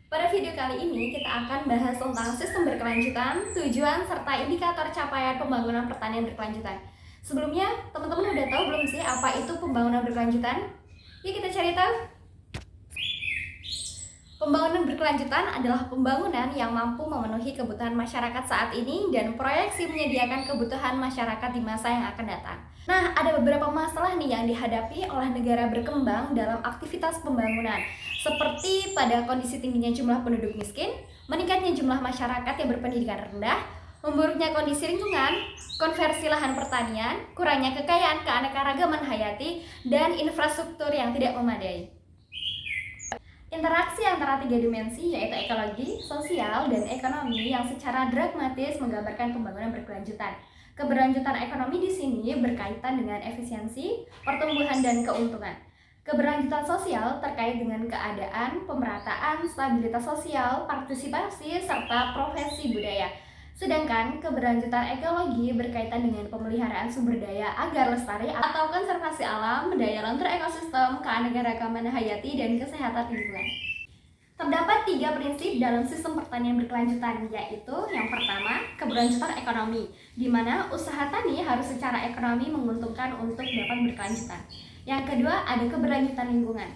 Pada video kali ini kita akan bahas tentang sistem berkelanjutan, tujuan, serta indikator capaian pembangunan pertanian berkelanjutan. Sebelumnya, teman-teman udah tahu belum sih apa itu pembangunan berkelanjutan? Yuk kita cari tahu. Pembangunan berkelanjutan adalah pembangunan yang mampu memenuhi kebutuhan masyarakat saat ini dan proyeksi menyediakan kebutuhan masyarakat di masa yang akan datang. Nah, ada beberapa masalah nih yang dihadapi oleh negara berkembang dalam aktivitas pembangunan, seperti pada kondisi tingginya jumlah penduduk miskin, meningkatnya jumlah masyarakat yang berpendidikan rendah, memburuknya kondisi lingkungan, konversi lahan pertanian, kurangnya kekayaan keanekaragaman hayati, dan infrastruktur yang tidak memadai. Interaksi antara tiga dimensi yaitu ekologi, sosial, dan ekonomi yang secara dramatis menggambarkan pembangunan berkelanjutan. Keberlanjutan ekonomi di sini berkaitan dengan efisiensi, pertumbuhan, dan keuntungan. Keberlanjutan sosial terkait dengan keadaan, pemerataan, stabilitas sosial, partisipasi, serta profesi budaya. Sedangkan keberlanjutan ekologi berkaitan dengan pemeliharaan sumber daya agar lestari atau konservasi alam, daya lentur ekosistem, keanekaragaman hayati, dan kesehatan lingkungan. Terdapat 3 prinsip dalam sistem pertanian berkelanjutan, yaitu yang pertama, keberlanjutan ekonomi, di mana usaha tani harus secara ekonomi menguntungkan untuk dapat berkelanjutan. Yang kedua, ada keberlanjutan lingkungan.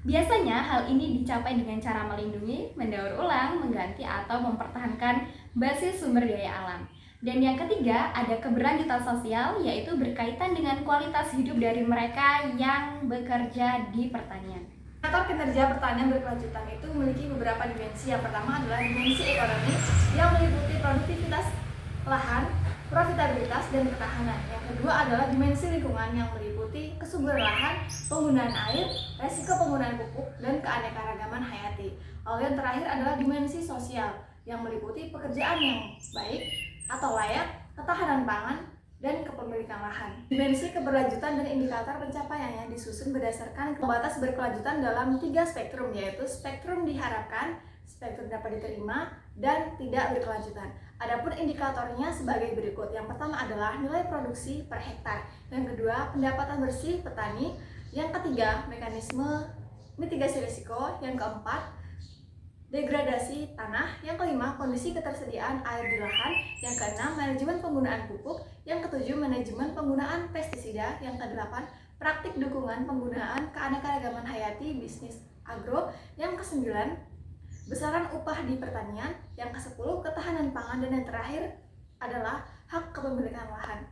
Biasanya hal ini dicapai dengan cara melindungi, mendaur ulang, mengganti, atau mempertahankan basis sumber daya alam. Dan yang ketiga, ada keberlanjutan sosial, yaitu berkaitan dengan kualitas hidup dari mereka yang bekerja di pertanian. Indikator kinerja pertanian berkelanjutan itu memiliki beberapa dimensi. Yang pertama adalah dimensi ekonomi yang meliputi produktivitas lahan, profitabilitas, dan ketahanan. Yang kedua adalah dimensi lingkungan yang meliputi kesuburan lahan, penggunaan air, resiko penggunaan pupuk, dan keanekaragaman hayati. Lalu yang terakhir adalah dimensi sosial yang meliputi pekerjaan yang baik atau layak, ketahanan pangan, dan kepemilikan lahan. Dimensi keberlanjutan dan indikator pencapaiannya disusun berdasarkan pembatas berkelanjutan dalam 3 spektrum, yaitu spektrum diharapkan, spektrum dapat diterima, dan tidak berkelanjutan. Adapun indikatornya sebagai berikut. Yang pertama adalah nilai produksi per hektar. Yang kedua, pendapatan bersih petani. Yang ketiga, mekanisme mitigasi risiko. Yang keempat, degradasi tanah. Yang kelima, kondisi ketersediaan air di lahan. Yang keenam, manajemen penggunaan pupuk. Yang ketujuh, manajemen penggunaan pestisida. Yang kedelapan, praktik dukungan penggunaan keanekaragaman hayati bisnis agro. Yang kesembilan, besaran upah di pertanian. Yang ke-10, ketahanan pangan. Dan yang terakhir adalah hak kepemilikan lahan.